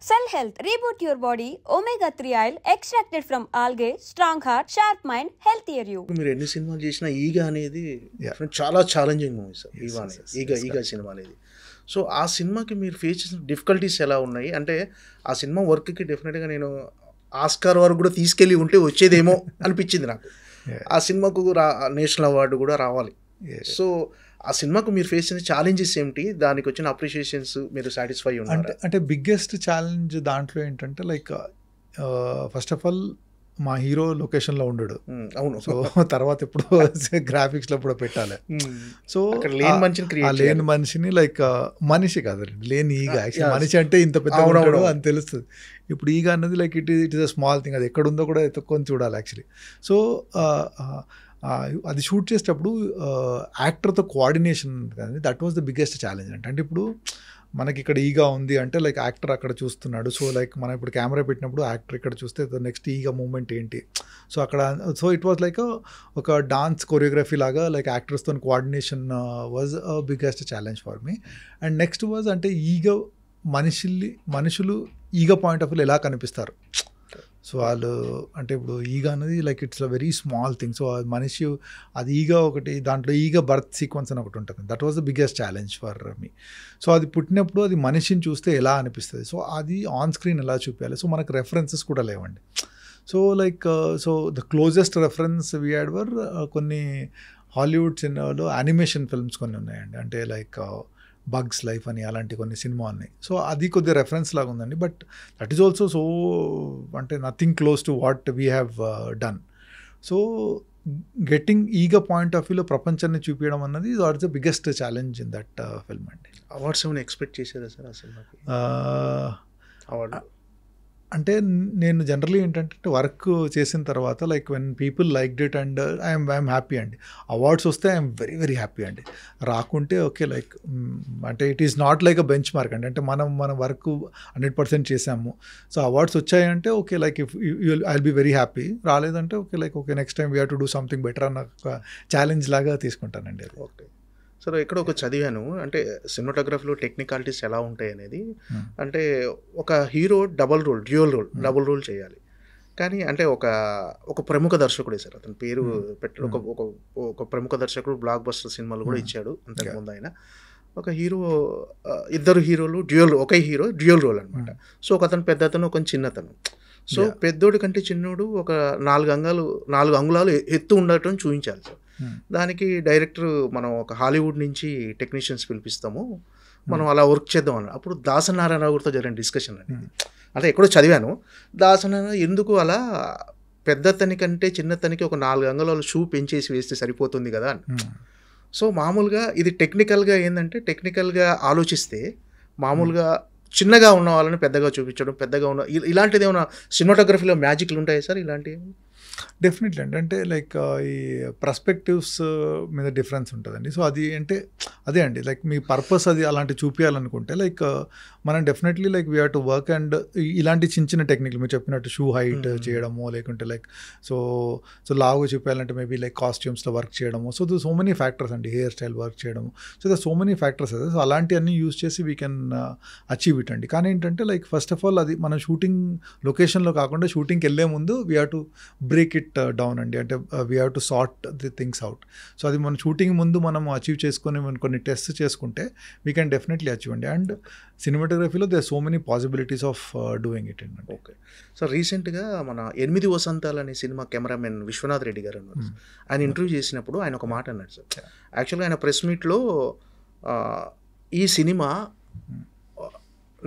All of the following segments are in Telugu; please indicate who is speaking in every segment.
Speaker 1: Cell Health, reboot your body, omega-3 oil extracted from algae, strong heart, sharp mind, healthier you.
Speaker 2: మీరు ఎన్ని సినిమాలు చేసినా ఈగ అనేది చాలా ఛాలెంజింగ్ మూవీ సార్. ఈగ సినిమా అనేది. సో ఆ సినిమాకి మీరు ఫేస్ చేసిన డిఫికల్టీస్ ఎలా ఉన్నాయి అంటే ఆ సినిమా వర్క్కి డెఫినెట్గా నేను ఆస్కార్ వరకు కూడా తీసుకెళ్ళి ఉంటే వచ్చేదేమో అనిపించింది నాకు. ఆ సినిమాకు నేషనల్ అవార్డు కూడా రావాలి. సో ఆ సినిమాకు మీరు ఫేస్ చేసిన ఛాలెంజెస్ ఏమిటి, దానికి వచ్చిన అప్రిషియేషన్స్ మీరు సాటిస్ఫై ఉన్నారు?
Speaker 3: అంటే బిగ్గెస్ట్ ఛాలెంజ్ దాంట్లో ఏంటంటే లైక్ ఫస్ట్ ఆఫ్ ఆల్ మా హీరో లొకేషన్లో ఉండడు.
Speaker 2: అవును.
Speaker 3: సో తర్వాత ఇప్పుడు గ్రాఫిక్స్లో కూడా పెట్టాలి. సో లేని మనిషిని లైక్ మనిషి కాదండి, లేని ఈగ. యాక్చువల్లీ మనిషి అంటే ఇంత పెద్ద ఉంటాడు అని తెలుస్తుంది. ఇప్పుడు ఈగ అన్నది like it is a small thing. అది ఎక్కడుందో కూడా ఎత్తుకొని చూడాలి యాక్చువల్లీ. సో అది షూట్ చేసేటప్పుడు యాక్టర్తో కోఆర్డినేషన్ కానీ that was the biggest challenge. అంటే ఇప్పుడు మనకి ఇక్కడ ఈగా ఉంది అంటే లైక్ యాక్టర్ అక్కడ చూస్తున్నాడు. సో లైక్ మనం ఇప్పుడు కెమెరా పెట్టినప్పుడు యాక్టర్ ఇక్కడ చూస్తే నెక్స్ట్ ఈగా మూమెంట్ ఏంటి. సో అక్కడ సో ఇట్ వాజ్ లైక్ ఒక డాన్స్ కొరియోగ్రఫీ లాగా లైక్ యాక్టర్స్తో coordination was biggest challenge for me. And next was అంటే మనుషులు ఈగ పాయింట్ ఆఫ్ వ్యూ ఎలా కనిపిస్తారు. సో వాళ్ళు అంటే ఇప్పుడు ఈగ అనేది like it's a very small thing. So మనిషి అది ఈగ ఒకటి, దాంట్లో ఈగ బర్త్ సీక్వెన్స్ అని ఒకటి ఉంటుంది. That was the biggest challenge for me. So అది పుట్టినప్పుడు అది మనిషిని చూస్తే ఎలా అనిపిస్తుంది, సో అది ఆన్ స్క్రీన్ ఎలా చూపించాలి. సో మనకు రెఫరెన్సెస్ కూడా లేవండి. So like so the closest reference we had were కొన్ని హాలీవుడ్ సినిమాలో యానిమేషన్ ఫిల్మ్స్ కొన్ని ఉన్నాయండి. అంటే లైక్ బగ్స్ లైఫ్ అని అలాంటి కొన్ని సినిమా ఉన్నాయి. సో అది కొద్దిగా రెఫరెన్స్ లాగా ఉందండి. But that is also so అంటే nothing close to what we have done. So getting ఈగ పాయింట్ ఆఫ్ వ్యూలో ప్రపంచాన్ని చూపించడం అన్నది what is the biggest challenge in that film అండి.
Speaker 2: అవార్డ్స్ ఏమైనా ఎక్స్పెక్ట్ చేశారా సార్ ఆ సినిమాకి? అవార్డు
Speaker 3: అంటే నేను జనరలీ ఏంటంటే వర్క్ చేసిన తర్వాత like when people liked it and I'm happy అండి. అవార్డ్స్ వస్తే ఐఎమ్ వెరీ వెరీ హ్యాపీ అండి. రాకుంటే ఓకే లైక్ అంటే it is not like a benchmark అండి. అంటే మన వర్క్ 100% చేసాము. సో అవార్డ్స్ వచ్చాయంటే okay like if I will be very happy. రాలేదంటే okay like okay next time we have to do something better అన్న ఒక ఛాలెంజ్ లాగా తీసుకుంటానండి.
Speaker 2: ఓకే సార్, ఎక్కడ ఒక చదివాను అంటే సినిమాటోగ్రఫీలో టెక్నికాలిటీస్ ఎలా ఉంటాయి అనేది. అంటే ఒక హీరో డబుల్ రోల్ చేయాలి. కానీ అంటే ఒక ప్రముఖ దర్శకుడే సార్, అతని పేరు పెట్టడం ఒక ప్రముఖ దర్శకుడు, బ్లాక్ బస్టర్ సినిమాలు కూడా ఇచ్చాడు అంతకుముందు ఆయన. ఒక హీరో, ఇద్దరు హీరోలు ఒకే హీరో డ్యూయల్ రోల్ అనమాట. సో ఒక అతను పెద్ద అతను, ఒక చిన్నతను. సో పెద్దోడి కంటే చిన్నోడు ఒక 4 అంగుళాలు ఎత్తు ఉండటం చూపించాలి సార్. దానికి డైరెక్టర్ మనం ఒక హాలీవుడ్ నుంచి టెక్నీషియన్స్ పిలిపిస్తాము, మనం అలా వర్క్ చేద్దాం అన్న. అప్పుడు దాసనారాయణరావు గారితో జరిగిన డిస్కషన్ అనేది అంటే ఎక్కడో చదివాను. దాసనారాయణ ఎందుకు అలా పెద్దతని కంటే చిన్నతనికి ఒక 4 అంగుళాలు షూ పెంచేసి వేస్తే సరిపోతుంది కదా అని. సో మామూలుగా ఇది టెక్నికల్గా ఆలోచిస్తే మామూలుగా చిన్నగా ఉన్న వాళ్ళని పెద్దగా చూపించడం, పెద్దగా ఉన్న ఇలాంటిది ఏమైనా సినిమాటోగ్రఫీలో మ్యాజిక్లు ఉంటాయి సార్ ఇలాంటివి?
Speaker 3: డెఫినెట్లీ అంటే లైక్ ఈ పర్స్పెక్టివ్స్ మీద డిఫరెన్స్ ఉంటుందండి. సో అది అంటే అదే అండి లైక్ మీ పర్పస్ అది అలాంటి చూపించాలనుకుంటే లైక్ మనం definitely like we have to work and ఇలాంటి చిన్న టెక్నిక్లు మీరు చెప్పినట్టు షూ హైట్ చేయడము, లేకుంటే లైక్ సో లావు చూపించాలంటే మేబీ లైక్ కాస్ట్యూమ్స్లో వర్క్ చేయడము. సో సో మెనీ ఫ్యాక్టర్స్ అండి, హెయిర్ స్టైల్ వర్క్ చేయడము. సో సో మెనీ ఫ్యాక్టర్స్ అదే. సో అలాంటివన్నీ యూజ్ చేసి వీ కెన్ అచీవ్ ఇట్ అండి. కానీ ఏంటంటే లైక్ ఫస్ట్ ఆఫ్ ఆల్ అది మనం షూటింగ్ లొకేషన్లో కాకుండా షూటింగ్కి వెళ్ళే ముందు we have to break it down అండి. అంటే we have to sort the things out. So అది మన షూటింగ్ ముందు మనం అచీవ్ చేసుకొని కొన్ని టెస్ట్ చేసుకుంటే వీ కెన్ డెఫినెట్లీ అచీవ్ అండి. అండ్ సినిమాటోగ్రఫీలో they are so many possibilities of doing it అండి.
Speaker 2: ఓకే సార్, రీసెంట్గా మన 8 వసంతాలు అనే సినిమా కెమెరామెన్ విశ్వనాథ్ రెడ్డి గారు అన్నారు. ఆయన ఇంటర్వ్యూ చేసినప్పుడు ఆయన ఒక మాట అన్నాడు సార్. యాక్చువల్గా ఆయన ప్రెస్ మీట్లో ఈ సినిమా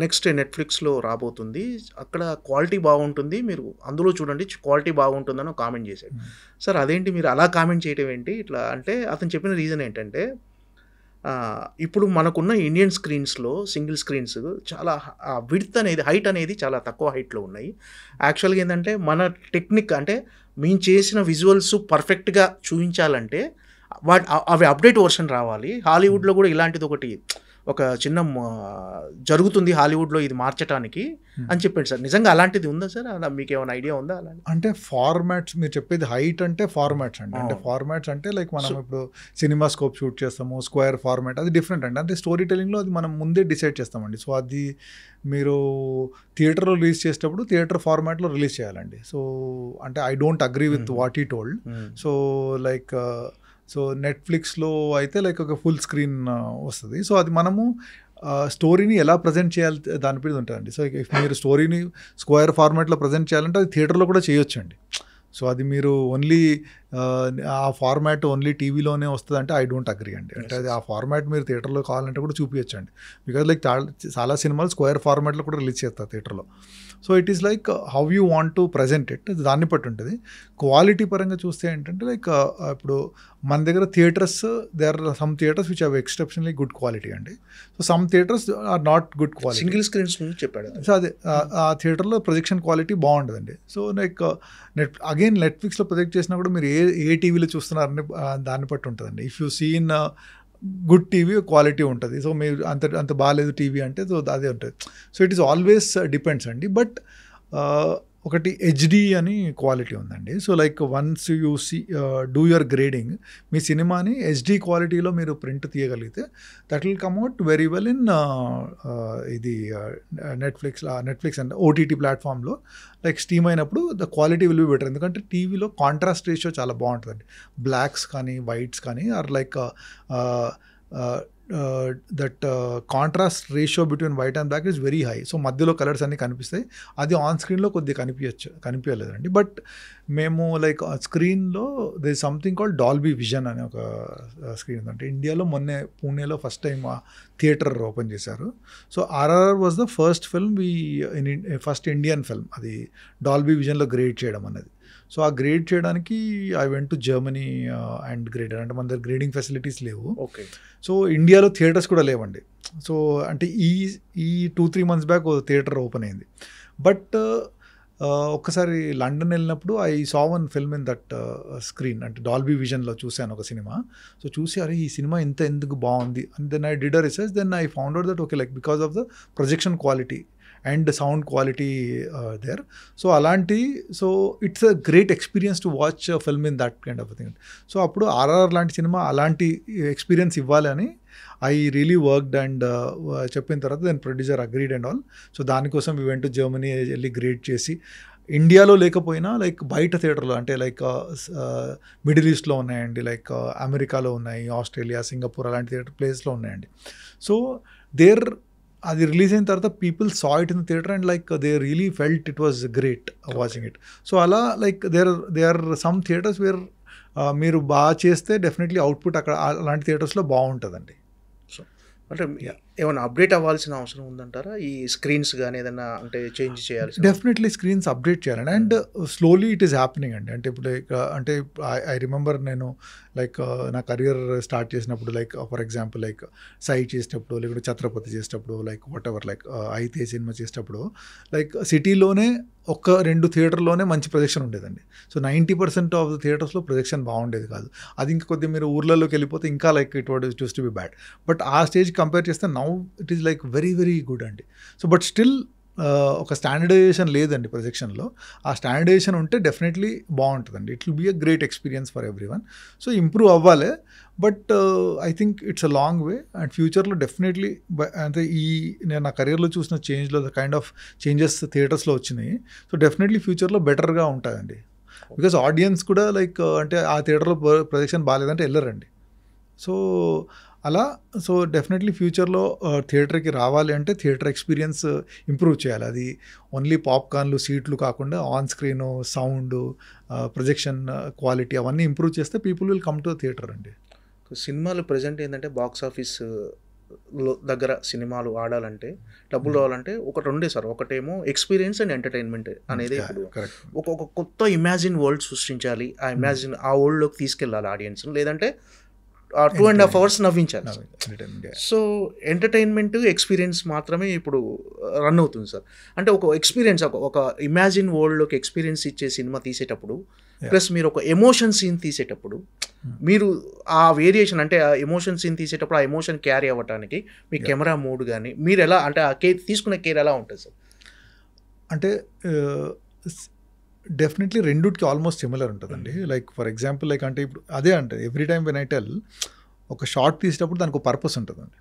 Speaker 2: నెక్స్ట్ నెట్ఫ్లిక్స్లో రాబోతుంది, అక్కడ క్వాలిటీ బాగుంటుంది, మీరు అందులో చూడండి క్వాలిటీ బాగుంటుందని కామెంట్ చేశాడు. సార్ అదేంటి మీరు అలా కామెంట్ చేయడం ఏంటి ఇట్లా అంటే, అతను చెప్పిన రీజన్ ఏంటంటే ఇప్పుడు మనకున్న ఇండియన్ స్క్రీన్స్లో సింగిల్ స్క్రీన్స్ చాలా విడ్త్ అనేది, హైట్ అనేది చాలా తక్కువ హైట్లో ఉన్నాయి. యాక్చువల్గా ఏంటంటే మన టెక్నిక్ అంటే మేము చేసిన విజువల్స్ పర్ఫెక్ట్గా చూపించాలంటే అవి అప్డేట్ వర్షన్ రావాలి. హాలీవుడ్లో కూడా ఇలాంటిది ఒకటి ఒక చిన్న జరుగుతుంది హాలీవుడ్లో ఇది మార్చడానికి అని చెప్పాడు సార్. నిజంగా అలాంటిది ఉందా సార్? అలా మీకు ఏమైనా ఐడియా ఉందా? అలా
Speaker 3: అంటే ఫార్మాట్స్ మీరు చెప్పేది హైట్ అంటే ఫార్మాట్స్ అండి. అంటే ఫార్మాట్స్ అంటే లైక్ మనం ఇప్పుడు సినిమా స్కోప్ షూట్ చేస్తాము, స్క్వేర్ ఫార్మాట్ అది డిఫరెంట్ అండి. అంటే స్టోరీ టెలింగ్లో అది మనం ముందే డిసైడ్ చేస్తామండి. సో అది మీరు థియేటర్లో రిలీజ్ చేసేటప్పుడు థియేటర్ ఫార్మాట్లో రిలీజ్ చేయాలండి. సో అంటే I don't agree with what he told. So like so నెట్ఫ్లిక్స్లో అయితే లైక్ ఒక ఫుల్ స్క్రీన్ వస్తుంది. సో అది మనము స్టోరీని ఎలా ప్రజెంట్ చేయాలి దాని మీద ఉంటుందండి. సో ఇఫ్ మీరు స్టోరీని స్క్వేర్ ఫార్మాట్లో ప్రజెంట్ చేయాలంటే అది థియేటర్లో కూడా చేయొచ్చండి. సో అది మీరు ఓన్లీ ఆ ఫార్మాట్ ఓన్లీ టీవీలోనే వస్తుంది అంటే ఐ డోంట్ అగ్రీ అండి. అంటే అది ఆ ఫార్మాట్ మీరు థియేటర్లో కావాలంటే కూడా చూపించండి. బికాజ్ లైక్ చాలా సినిమాలు స్క్వేర్ ఫార్మాట్లో కూడా రిలీజ్ చేస్తారు థియేటర్లో. So it is like how you want to present it, దాన్ని బట్టి ఉంటుంది. క్వాలిటీ పరంగా చూస్తే ఏంటంటే లైక్ ఇప్పుడు మన దగ్గర theatres there are some theatres which have exceptionally good quality అండి. So some theatres are not good quality.
Speaker 2: Single screens చెప్పాడు.
Speaker 3: సో అదే ఆ థియేటర్లో ప్రొజెక్షన్ క్వాలిటీ బాగుంటుందండి. సో లైక్ నెట్ఫ్లిక్స్లో ప్రొజెక్ట్ చేసినా కూడా మీరు ఏ టీవీలో చూస్తున్నారని దాన్ని బట్టి ఉంటుందండి. If you seen good TV quality ఉంటుంది. సో మీరు అంత బాగాలేదు టీవీ అంటే సో అదే ఉంటుంది. So it is always depends అండి. బట్ ఒకటి హెచ్డి అని క్వాలిటీ ఉందండి. So like once you see do your grading, మీ సినిమాని హెచ్డి క్వాలిటీలో మీరు ప్రింట్ తీయగలిగితే that will come out very well in ఇది నెట్ఫ్లిక్స్ అండ్ ఓటీటీ ప్లాట్ఫామ్లో లైక్ స్ట్రీమ్ అయినప్పుడు the quality will be better. ఎందుకంటే టీవీలో కాంట్రాస్ట్ రేషియో చాలా బాగుంటుందండి. బ్లాక్స్ కానీ వైట్స్ కానీ or like that contrast ratio between white and black is very high. So మధ్యలో కలర్స్ అన్నీ కనిపిస్తాయి. అది ఆన్ స్క్రీన్లో కొద్దిగా కనిపించలేదండి. బట్ మేము లైక్ స్క్రీన్లో they something called Dolby Vision అనే ఒక స్క్రీన్ ఉందంటే ఇండియాలో మొన్నే పూణేలో ఫస్ట్ టైం థియేటర్ ఓపెన్ చేశారు. So RRR was the first film first Indian film అది డాల్బీ విజన్లో గ్రేడ్ చేయడం అన్నది. సో ఆ గ్రేడ్ చేయడానికి I went to Germany and grader. అంటే మన దగ్గర గ్రేడింగ్ ఫెసిలిటీస్ లేవు.
Speaker 2: ఓకే.
Speaker 3: సో ఇండియాలో థియేటర్స్ కూడా లేవండి. సో అంటే ఈ 2-3 months బ్యాక్ థియేటర్ ఓపెన్ అయింది. బట్ ఒక్కసారి లండన్ వెళ్ళినప్పుడు I saw one film in that screen, అంటే డాల్బీ విజన్లో చూశాను ఒక సినిమా. సో చూసి అరే ఈ సినిమా ఎందుకు బాగుంది and then I did a research. Then I found out that okay like because of the projection quality and sound quality there. So so it's a great experience to watch film in that kind of thing. So అప్పుడు ఆర్ఆర్ లాంటి సినిమా అలాంటి ఎక్స్పీరియన్స్ ఇవ్వాలని ఐ రియలీ వర్క్డ్ అండ్ చెప్పిన తర్వాత then producer agreed and all. So దానికోసం వీ వెంట్ టు జర్మనీ వెళ్ళి గ్రేడ్ చేసి ఇండియాలో లేకపోయినా లైక్ బయట థియేటర్లో అంటే లైక్ మిడిల్ ఈస్ట్లో ఉన్నాయండి, లైక్ అమెరికాలో ఉన్నాయి, ఆస్ట్రేలియా, సింగపూర్ అలాంటి థియేటర్ ప్లేస్లో ఉన్నాయండి. సో అది రిలీజ్ అయిన తర్వాత people saw it in theatre and like they really felt it was great watching it. So అలా like they are some theatres where మీరు బాగా చేస్తే డెఫినెట్లీ అవుట్పుట్ అక్కడ అలాంటి థియేటర్స్లో బాగుంటుందండి.
Speaker 2: సో అంటే ఏమైనా అప్డేట్ అవ్వాల్సిన అవసరం ఉందంటారా? ఈ స్క్రీన్స్ కానీ ఏదైనా అంటే చేంజ్ చేయాలి?
Speaker 3: డెఫినెట్లీ స్క్రీన్స్ అప్డేట్ చేయాలండి. And slowly it is happening అండి. అంటే ఇప్పుడు లైక్ అంటే ఐ రిమెంబర్ నేను లైక్ నా కెరియర్ స్టార్ట్ చేసినప్పుడు లైక్ ఫర్ ఎగ్జాంపుల్ లైక్ సై చేసేటప్పుడు లేకపోతే ఛత్రపతి చేసేటప్పుడు లైక్ వాట్ ఎవర్ లైక్ అయితే సినిమా చేసేటప్పుడు లైక్ సిటీలోనే 1-2 థియేటర్లోనే మంచి ప్రొజెక్షన్ ఉండేదండి. సో 90% ఆఫ్ ద థియేటర్స్లో ప్రొజెక్షన్ బాగుండేది కాదు. అది ఇంకా కొద్దిగా మీరు ఊర్లలోకి వెళ్ళిపోతే ఇంకా like it what choose to be bad. But ఆ స్టేజ్ కంపేర్ చేస్తే now it is like very very good అండి. సో బట్ స్టిల్ ఒక స్టాండర్డైజేషన్ లేదండి ప్రొజెక్షన్లో. ఆ స్టాండర్డైజేషన్ ఉంటే డెఫినెట్లీ బాగుంటుందండి. It will be a great experience for everyone. So improve అవ్వాలి. But I think it's a long way and ఫ్యూచర్లో డెఫినెట్లీ అంటే నేను నా కెరియర్లో చూసిన చేంజ్లో ద కైండ్ ఆఫ్ చేంజెస్ థియేటర్స్లో వచ్చినాయి. సో డెఫినెట్లీ ఫ్యూచర్లో బెటర్గా ఉంటుందండి. బికాజ్ ఆడియన్స్ కూడా లైక్ అంటే ఆ థియేటర్లో ప్రొజెక్షన్ బాగాలేదంటే వెళ్ళరండి. సో అలా సో డెఫినెట్లీ ఫ్యూచర్లో థియేటర్కి రావాలి అంటే థియేటర్ ఎక్స్పీరియన్స్ ఇంప్రూవ్ చేయాలి. అది ఓన్లీ పాప్కార్న్లు సీట్లు కాకుండా on screen sound projection quality అవన్నీ ఇంప్రూవ్ చేస్తే people will come to theatre అండి.
Speaker 2: సినిమాలు ప్రజెంట్ ఏంటంటే బాక్స్ ఆఫీస్ దగ్గర సినిమాలు ఆడాలంటే డబ్బులు రావాలంటే ఒకటి ఉండే సార్. ఒకటేమో ఎక్స్పీరియన్స్ అండ్ ఎంటర్టైన్మెంట్ అనేది ఒక కొత్త ఇమాజిన్ వరల్డ్ సృష్టించాలి. ఆ వరల్డ్లోకి తీసుకెళ్ళాలి ఆడియన్స్. లేదంటే 2.5 hours నవ్వించాలి. సో ఎంటర్టైన్మెంట్ ఎక్స్పీరియన్స్ మాత్రమే ఇప్పుడు రన్ అవుతుంది సార్. అంటే ఒక ఎక్స్పీరియన్స్, ఒక ఇమాజిన్ వరల్డ్లోకి ఎక్స్పీరియన్స్ ఇచ్చే సినిమా తీసేటప్పుడు ప్లస్ మీరు ఒక ఎమోషన్ సీన్ తీసేటప్పుడు మీరు ఆ వేరియేషన్, అంటే ఆ ఎమోషన్ సీన్ తీసేటప్పుడు ఆ ఎమోషన్ క్యారీ అవ్వడానికి మీ కెమెరా మోడ్ కానీ మీరు ఎలా, అంటే ఆ కేర్ తీసుకునే కేర్ ఎలా ఉంటుంది సార్?
Speaker 3: అంటే డెఫినెట్లీ రెండుకి ఆల్మోస్ట్ సిమిలర్ ఉంటుందండి. లైక్ ఫర్ ఎగ్జాంపుల్ లైక్ అంటే ఇప్పుడు అదే అంటే every time when I tell, ఒక షార్ట్ తీసేటప్పుడు దానికి ఒక పర్పస్ ఉంటుందండి.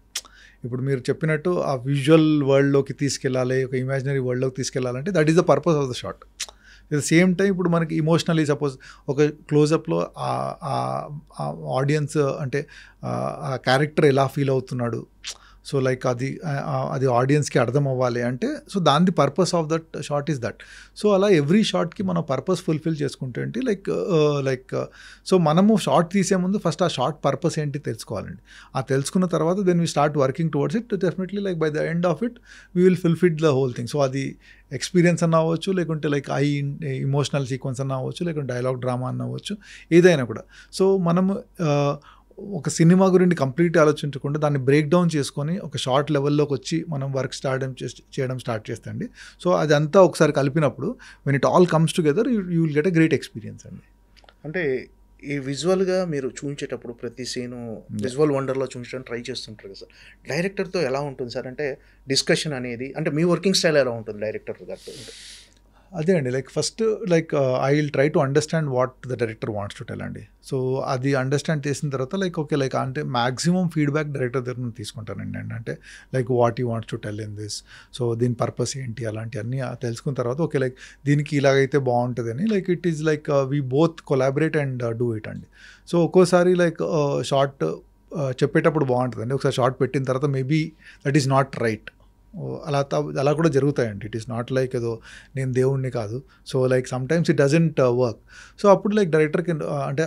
Speaker 3: ఇప్పుడు మీరు చెప్పినట్టు ఆ విజువల్ వరల్డ్లోకి తీసుకెళ్ళాలి, ఒక ఇమాజినరీ వరల్డ్లోకి తీసుకెళ్ళాలంటే that is the purpose of the short. At the same time ఇప్పుడు మనకి ఇమోషనలీ సపోజ్ ఒక క్లోజప్లో ఆడియన్స్ అంటే ఆ క్యారెక్టర్ ఎలా ఫీల్ అవుతున్నాడు, సో లైక్ అది ఆడియన్స్కి అర్థం అవ్వాలి అంటే, సో దాని purpose of that short is that. So అలా ఎవ్రీ షార్ట్కి మనం పర్పస్ ఫుల్ఫిల్ చేసుకుంటే ఏంటి లైక్ సో మనము షార్ట్ తీసే ముందు ఫస్ట్ ఆ షార్ట్ పర్పస్ ఏంటి తెలుసుకోవాలండి. ఆ తెలుసుకున్న తర్వాత then we start working towards it. Definitely like by the end of it we will fulfil the whole thing. So అది ఎక్స్పీరియన్స్ అన్న అవ్వచ్చు, లేకుంటే లైక్ ఇమోషనల్ సీక్వెన్స్ అన్న అవ్వచ్చు, లేకుంటే డైలాగ్ డ్రామా అన్న అవ్వచ్చు, ఏదైనా కూడా. సో మనము ఒక సినిమా గురించి కంప్లీట్ ఆలోచించకుండా దాన్ని బ్రేక్ డౌన్ చేసుకొని ఒక షార్ట్ లెవెల్లోకి వచ్చి మనం వర్క్ చేయడం స్టార్ట్ చేస్తండి. సో అదంతా ఒకసారి కలిపినప్పుడు when it all comes together you will get a great experience అండి.
Speaker 2: అంటే ఈ విజువల్గా మీరు చూపించేటప్పుడు ప్రతి సీను విజువల్ వండర్లో చూపించడానికి ట్రై చేస్తుంటారు కదా సార్, డైరెక్టర్తో ఎలా ఉంటుంది సార్? అంటే డిస్కషన్ అనేది, అంటే మీ వర్కింగ్ స్టైల్ ఎలా ఉంటుంది డైరెక్టర్ గారితో?
Speaker 3: అదే అండి, like first like I will try to understand what the director wants to tell అండి. సో అది అండర్స్టాండ్ చేసిన తర్వాత లైక్ ఓకే లైక్ అంటే మ్యాక్సిమం ఫీడ్బ్యాక్ డైరెక్టర్ దగ్గర నుంచి తీసుకుంటానండి. అంటే like what you wants to tell in this, so దీని పర్పస్ ఏంటి, అలాంటివన్నీ తెలుసుకున్న తర్వాత ఓకే లైక్ దీనికి ఇలాగైతే బాగుంటుంది అని like it is like we both collaborate and do it అండి. సో ఒక్కోసారి లైక్ షార్ట్ చెప్పేటప్పుడు బాగుంటుందండి, ఒకసారి షార్ట్ పెట్టిన తర్వాత maybe that is not right, అలా కూడా జరుగుతాయండి. ఇట్ ఈస్ నాట్ లైక్ ఏదో నేను దేవుణ్ణి కాదు. So like sometimes it doesn't work. So అప్పుడు లైక్ డైరెక్టర్కి అంటే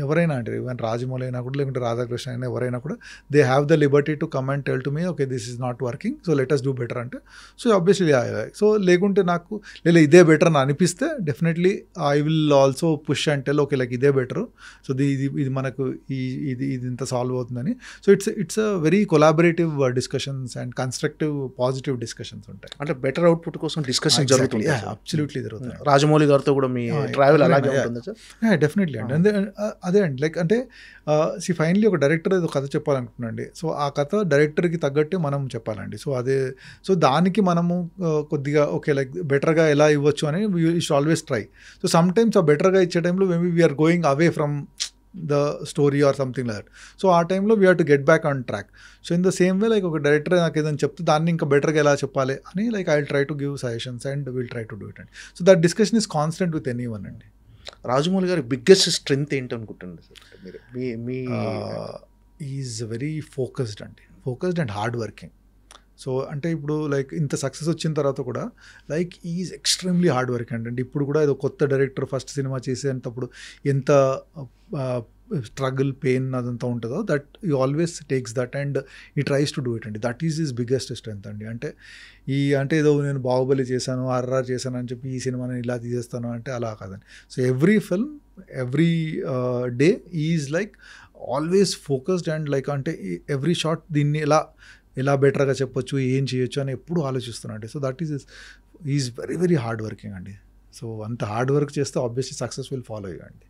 Speaker 3: ఎవరైనా అంటే ఈవెన్ రాజమౌళి అయినా కూడా, లేకుంటే రాధాకృష్ణ అయినా ఎవరైనా కూడా they have the liberty to come and tell to me okay this is not working, so let us do better అంటే. సో ఆబ్వియస్లీ సో లేకుంటే నాకు ఇదే బెటర్ అని అనిపిస్తే definitely I will also push and tell okay like ఇదే బెటర్, సో ఇది మనకు ఇది ఇంత సాల్వ్ అవుతుందని. So it's a very collaborative discussions and constructive positive discussions ఉంటాయి.
Speaker 2: అంటే బెటర్ అవుట్పుట్ కోసం డిస్కషన్ జరుగుతుంది.
Speaker 3: అబ్సల్యూట్లీ జరుగుతుంది.
Speaker 2: రాజమౌళి గారితో కూడా మీ ట్రావెల్ అలాగే ఉంటుంది సార్?
Speaker 3: డెఫినెట్లీ అండి. అదే అండి లైక్ అంటే ఫైనలీ ఒక డైరెక్టర్ ఏదో కథ చెప్పాలనుకుంటున్నాండి. సో ఆ కథ డైరెక్టర్కి తగ్గట్టే మనం చెప్పాలండి. సో దానికి మనము కొద్దిగా ఓకే లైక్ బెటర్గా ఎలా ఇవ్వచ్చు అని we should always try. So sometimes ఆ బెటర్గా ఇచ్చే టైంలో maybe we are going away from the story or something like that. So ఆ టైంలో we have to get back on track. So in the same way like ఒక డైరెక్టర్ నాకు ఏదైనా చెప్తే దాన్ని ఇంకా బెటర్గా ఎలా చెప్పాలి అని like I will try to give suggestions and will try to do it అండి. So that discussion is constant with any one అండి.
Speaker 2: రాజమౌళి గారి బిగ్గెస్ట్ స్ట్రెంగ్త్ ఏంటనుకుంటుంది సార్ మీరు?
Speaker 3: Is very focused and hard working. So అంటే ఇప్పుడు లైక్ ఇంత సక్సెస్ వచ్చిన తర్వాత కూడా like is extremely hard work అంటే ఇప్పుడు కూడా ఏదో కొత్త డైరెక్టర్ ఫస్ట్ సినిమా చేసేటప్పుడు ఎంత స్ట్రగుల్ పెయిన్ అదంతా ఉంటుందో that you always takes that and ఈ ట్రైస్ టు డూ ఇట్ అండి. That is his biggest strength అండి. అంటే ఏదో నేను బాహుబలి చేశాను, ఆర్ఆర్ చేశాను అని చెప్పి ఈ సినిమాని ఇలా తీసేస్తాను అంటే అలా కాదండి. So every film every day is like always focused and like అంటే ఎవ్రీ షాట్ దీన్ని ఎలా బెటర్గా చెప్పొచ్చు, ఏం చేయొచ్చు అని ఎప్పుడు ఆలోచిస్తున్నాడు. So that is very very hard working అండి. సో అంత హార్డ్ వర్క్ చేస్తే ఆబ్వియస్లీ సక్సెస్ విల్ ఫాలో అయ్యండి.